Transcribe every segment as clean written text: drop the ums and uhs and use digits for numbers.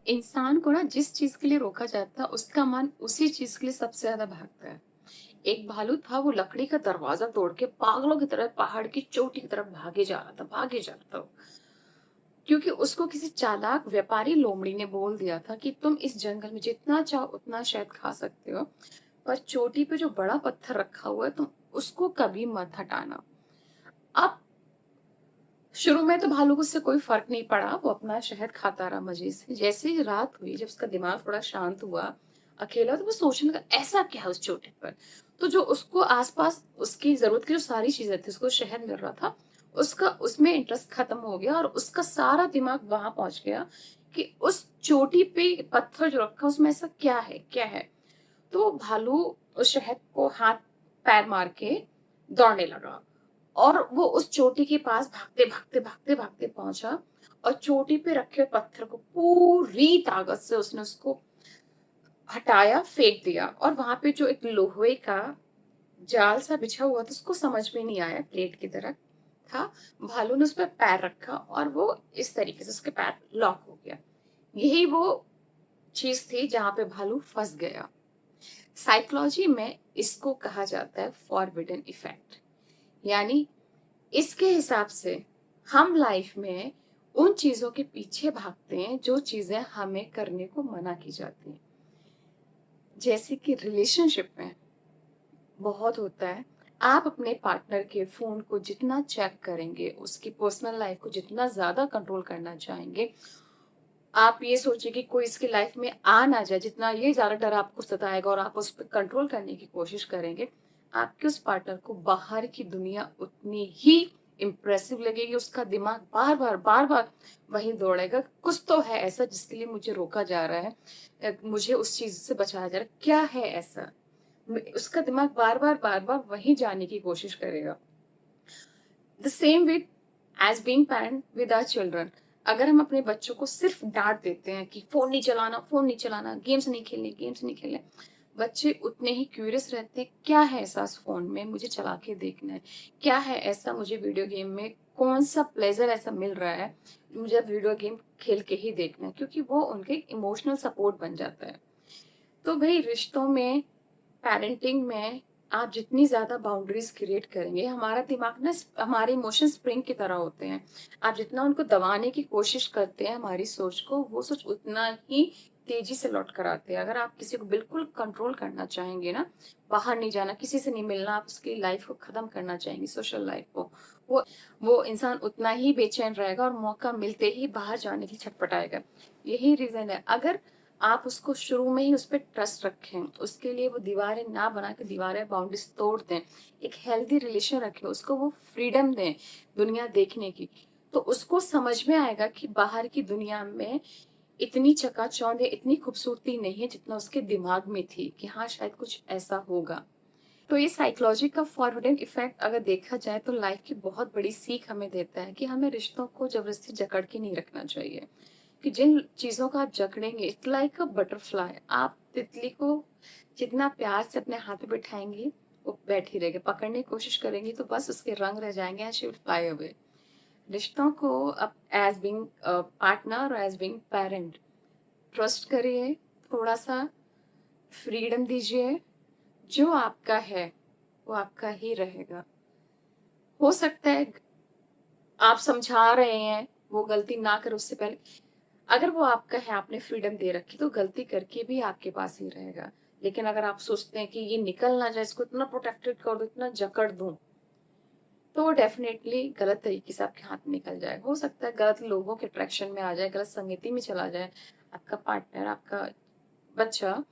इंसान को ना जिस चीज के लिए रोका जाता है उसका मन उसी चीज के लिए सबसे ज्यादा भागता है। एक भालू था, वो लकड़ी का दरवाजा तोड़ के पागलों की तरह पहाड़ की चोटी की तरफ भागे जा रहा था वो। क्योंकि उसको किसी चालाक व्यापारी लोमड़ी ने बोल दिया था कि तुम इस जंगल में जितना चाहो उतना शहद खा सकते हो, पर चोटी पे जो बड़ा पत्थर रखा हुआ है तुम उसको कभी मत हटाना। अब शुरू में तो भालू को उससे कोई फर्क नहीं पड़ा, वो अपना शहद खाता रहा मजे से। जैसे ही रात हुई, जब उसका दिमाग थोड़ा शांत हुआ, अकेला, तो वो सोचने लगा ऐसा क्या है उस चोटी पर। तो जो उसको आसपास उसकी जरूरत की जो सारी चीजें थी, उसको शहद मिल रहा था, उसका उसमें इंटरेस्ट खत्म हो गया और उसका सारा दिमाग वहां पहुंच गया कि उस चोटी पे पत्थर जो रखा उसमें ऐसा क्या है क्या है। तो भालू उस शहद को हाथ पैर मार के दौड़ने लगा और वो उस चोटी के पास भागते पहुंचा और चोटी पे रखे पत्थर को पूरी ताकत से उसने उसको हटाया, फेंक दिया। और वहां पे जो एक लोहे का जाल सा बिछा हुआ था, उसको समझ में नहीं आया, प्लेट की तरह था। भालू ने उस पर पैर रखा और वो इस तरीके से उसके पैर लॉक हो गया। यही वो चीज थी जहां पे भालू फंस गया। साइकोलॉजी में इसको कहा जाता है फॉरबिडन इफेक्ट। यानी इसके हिसाब से हम लाइफ में उन चीजों के पीछे भागते हैं जो चीजें हमें करने को मना की जाती हैं। जैसे कि रिलेशनशिप में बहुत होता है, आप अपने पार्टनर के फोन को जितना चेक करेंगे, उसकी पर्सनल लाइफ को जितना ज्यादा कंट्रोल करना चाहेंगे, आप ये सोचिए कि कोई इसकी लाइफ में आ ना जाए, जितना ये ज्यादा डर आपको सताएगा और आप उस पर कंट्रोल करने की कोशिश करेंगे, आपके उस पार्टनर को बाहर की दुनिया उतनी ही इम्प्रेसिव लगेगी। उसका दिमाग बार बार वही दौड़ेगा, कुछ तो है ऐसा जिसके लिए मुझे रोका जा रहा है, मुझे उस चीज से बचाया जा रहा है, क्या है ऐसा। उसका दिमाग बार बार वही जाने की कोशिश करेगा। The same with as being parent with our children. अगर हम अपने बच्चों को सिर्फ डांट देते हैं कि फोन नहीं चलाना, गेम्स नहीं खेलने, बच्चे उतने ही क्यूरियस रहते हैं, क्या है ऐसा इस फोन में मुझे चला के देखना है, क्या है ऐसा मुझे वीडियो गेम में, कौन सा प्लेजर ऐसा मिल रहा है, मुझे वीडियो गेम खेल के ही देखना है, क्योंकि वो उनके इमोशनल सपोर्ट बन जाता है। तो भाई रिश्तों में, पेरेंटिंग में आप जितनी ज्यादा बाउंड्रीज क्रिएट करेंगे, हमारा दिमाग ना हमारे इमोशन स्प्रिंग की तरह होते हैं। आप जितना उनको दबाने की कोशिश करते हैं हमारी सोच को, वो सोच उतना ही तेजी से लौट कर आते हैं। अगर आप किसी को बिल्कुल कंट्रोल करना चाहेंगे ना, बाहर नहीं जाना, किसी से नहीं मिलना, आप उसकी लाइफ को खत्म करना चाहेंगे, सोशल लाइफ को, वो वो इंसान उतना ही बेचैन रहेगा और मौका मिलते ही बाहर जाने की छटपटाएगा। यही रीजन है। अगर आप उसको शुरू में ही उस पर ट्रस्ट रखें, उसके लिए वो दीवारें ना बना के दीवारें बाउंड्रीज तोड़ दें, एक हेल्दी रिलेशन रखें, उसको वो फ्रीडम दें दुनिया देखने की, तो उसको समझ में आएगा कि बाहर की दुनिया में इतनी चकाचौंध है, इतनी खूबसूरती नहीं है जितना उसके दिमाग में थी कि हाँ शायद कुछ ऐसा होगा। तो ये साइकोलॉजी का फॉरवर्डिंग इफेक्ट अगर देखा जाए तो लाइफ की बहुत बड़ी सीख हमें देता है कि हमें रिश्तों को जबरदस्ती जकड़ के नहीं रखना चाहिए। कि जिन चीजों का आप जकड़ेंगे, इट्स लाइक अ बटरफ्लाई, आप तितली को जितना प्यार से अपने हाथ में बिठाएंगे वो बैठी रहेगी, पकड़ने की कोशिश करेंगी तो बस उसके रंग रह जाएंगे and she will fly away. रिश्तों को अब एज बीइंग पार्टनर और एज बीइंग पेरेंट ट्रस्ट करिए, थोड़ा सा फ्रीडम दीजिए। जो आपका है वो आपका ही रहेगा। हो सकता है आप समझा रहे हैं वो गलती ना करे उससे पहले, अगर वो आपका है, आपने फ्रीडम दे रखी, तो गलती करके भी आपके पास ही रहेगा। लेकिन अगर आप सोचते हैं कि ये निकल ना जाए, इसको इतना प्रोटेक्टेड कर दो, इतना जकड़ दूं, तो वो डेफिनेटली गलत तरीके से आपके हाथ में निकल जाए। हो सकता है गलत लोगों के अट्रैक्शन में आ जाए, गलत संगति में चला जाए, आपका पार्टनर, आपका बच्चा,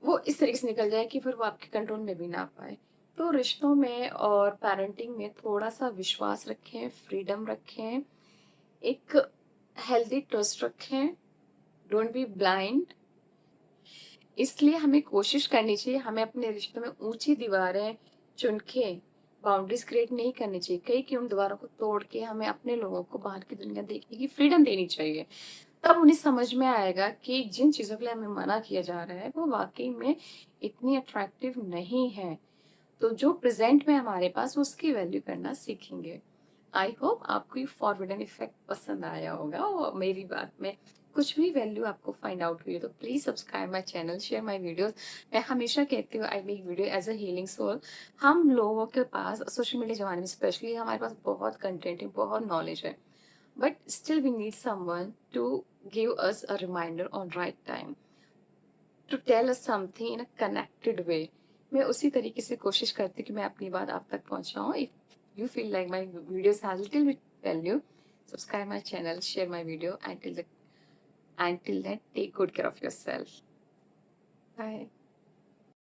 वो इस तरीके से निकल जाए कि फिर वो आपके कंट्रोल में भी ना आ पाए। तो रिश्तों में और पेरेंटिंग में थोड़ा सा विश्वास रखें, फ्रीडम रखें, एक हेल्दी ट्रस्ट रखें, डोंट बी ब्लाइंड। इसलिए हमें कोशिश करनी चाहिए, हमें अपने रिश्तों में ऊंची दीवारें चुन के बाउंड्रीज क्रिएट नहीं करनी चाहिए, कई कि उन दीवारों को तोड़ के हमें अपने लोगों को बाहर की दुनिया देखने की फ्रीडम देनी चाहिए। तब उन्हें समझ में आएगा कि जिन चीजों के लिए हमें मना किया जा रहा है वो वाकई में इतनी अट्रैक्टिव नहीं है। तो जो प्रेजेंट में हमारे पास, उसकी वैल्यू करना सीखेंगे। आई होप आपको ये फॉरवर्डन इफेक्ट पसंद आया होगा और मेरी बात में कुछ भी वैल्यू आपको फाइंड आउट हुई है तो please subscribe my channel, share my videos. मैं हमेशा कहती हूँ I make video as a healing soul. हम लोगों के पास सोशल मीडिया जमाने में स्पेशली हमारे पास बहुत कंटेंट है, बहुत नॉलेज है, but still we need someone to give us a reminder on right time, to tell us something in a connected way. मैं उसी तरीके से कोशिश करती हूँ कि मैं अपनी बात आप तक पहुंचाऊं। If you feel like my videos has little bit value, subscribe my channel, share my video. Until then, take good care of yourself. Bye.